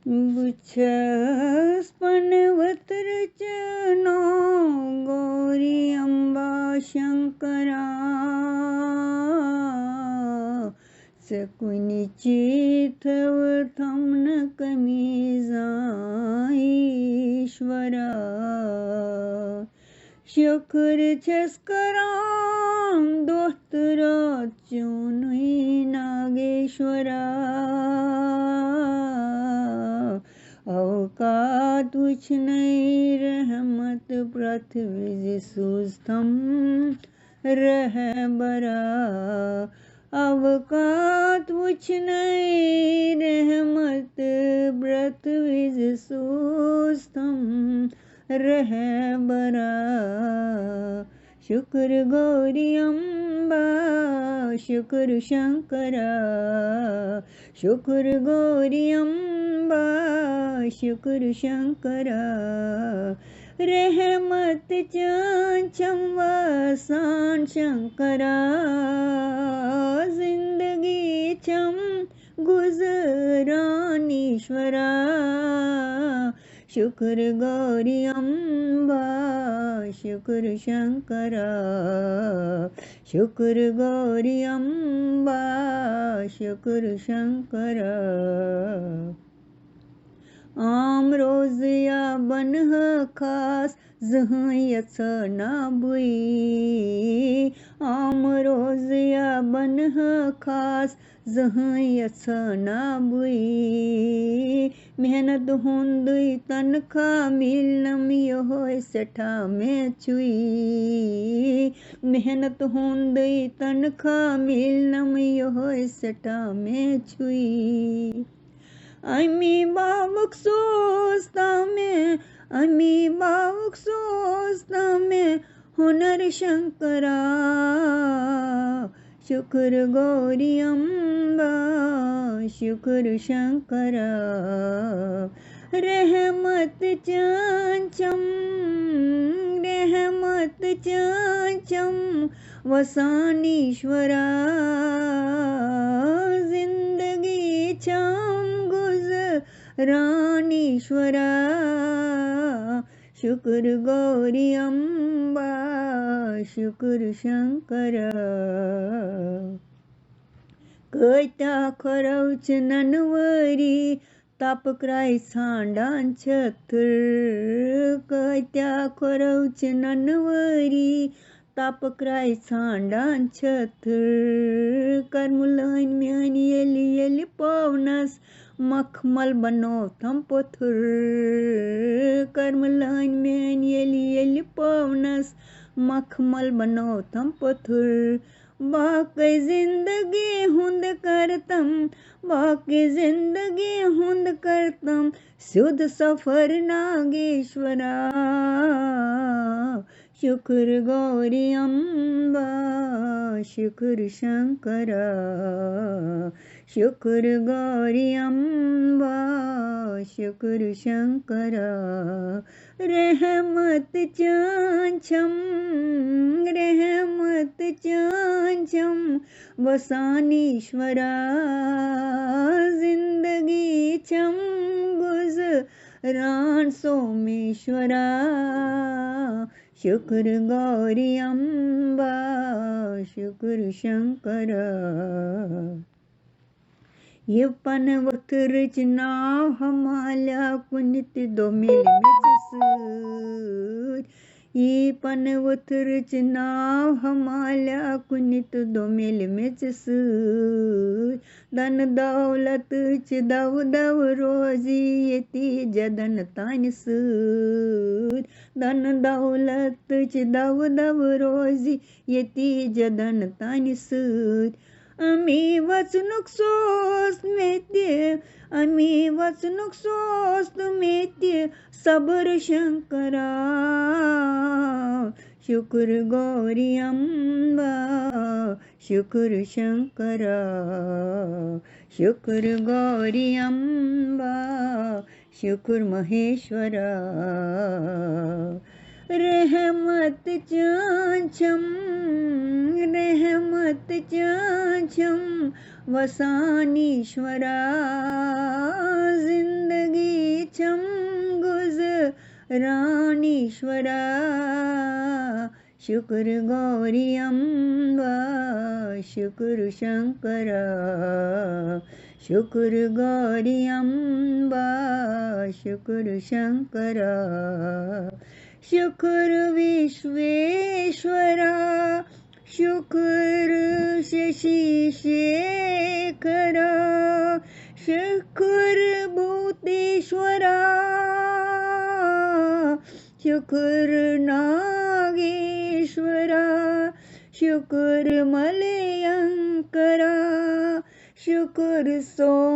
बुच्छस्पनवत रचनो गौरी अम्बा शंकरा सकुनिचितव थमन कमीजा ईश्वरा शुक्र छस्कराम दोस्तरा चुनुई नागेश्वरा अवकात कुछ नहीं रहमत पृथ्वी सुस्तम रह बरा अवकात कुछ नहीं रहमत पृथ्वी सुस्तम रह बरा शुक्र गौरी अम्बा शुक्र शंकरा शुक्र गौरी अम्बा शुक्र शंकरा रहमत चांचम वसान शंकरा जिंदगी चम गुजरान ईश्वरा शुक्र गौरी अम्बा शुक्र शंकरा शुक्र गौरी अम्बा शुक्र शंकरा आम रोज़िया बनह खास जहयत ना बुई आम रोज़िया बनह खास जहयत ना बुई मेहनत हुंदुई तनखा मिलनम यो सठा में चुई मेहनत हुंदुई तनखा मिलनम यो सठा में चुई अमी बावक सोचता में अमी बावक सोचता में हुनर शंकरा शुक्र गौरी अम्बा शुक्र शंकरा रहमत चांचम वसानीश्वरा जिंदगी चाम रानीश्वरा शुक्र गौरी अम्बा शुक्र शंकरा कैता खरौच ननवरी तापक्राय सांडान छत्र कैता खरौच ननवरी तापक्राय सांडान छत्र कर्मुलाइन म्यान येली येली पवनस मखमल बनो थम पथुर कर्मलाइन में येली पवनस मखमल बनो थम पथुर बाकी जिंदगी हुंद करतम बाकी जिंदगी हुंद करतम शुद्ध सफर नागेश्वरा शुक्र गौरी अम्बा शुक्र शंकरा शुक्र गौरी अम्बा शुक्र शंकरा रहमत चांचम वसानीश्वरा जिंदगी चम गुजरान सोमेश्वरा शुक्र गौरी अम्बा शुक्र शंकरा ये पनवत रचना हमाल्या कुनित दो मेल में जसूर ये पनवत रचना हमाल्या कुनित दो मेल में जसूर धन दौलत च दव दव रोजी यती जदन तान सूर धन दौलत च दव दव रोजी यती जदन तान सूर अमी वचनुक सोस्त मेत्य सबर शंकरा शुक्र गौरी अम्बा शुक्र शंकरा शुक्र गौरी अम्बा शुक्र महेश्वरा रहमत चांचम वसानीश्वरा जिंदगी छम गुजरानीश्वरा शुक्र गौरी अम्बा शुक्र शंकरा शुक्र गौरी अम्बा शुक्र शंकरा शुक्र विश्वेश्वरा शुक्र शशि शेखरा शुक्र भूतेश्वरा शुक्र नागेश्वरा शुक्र मलयंकरा शुक्र सोमेश्वरा।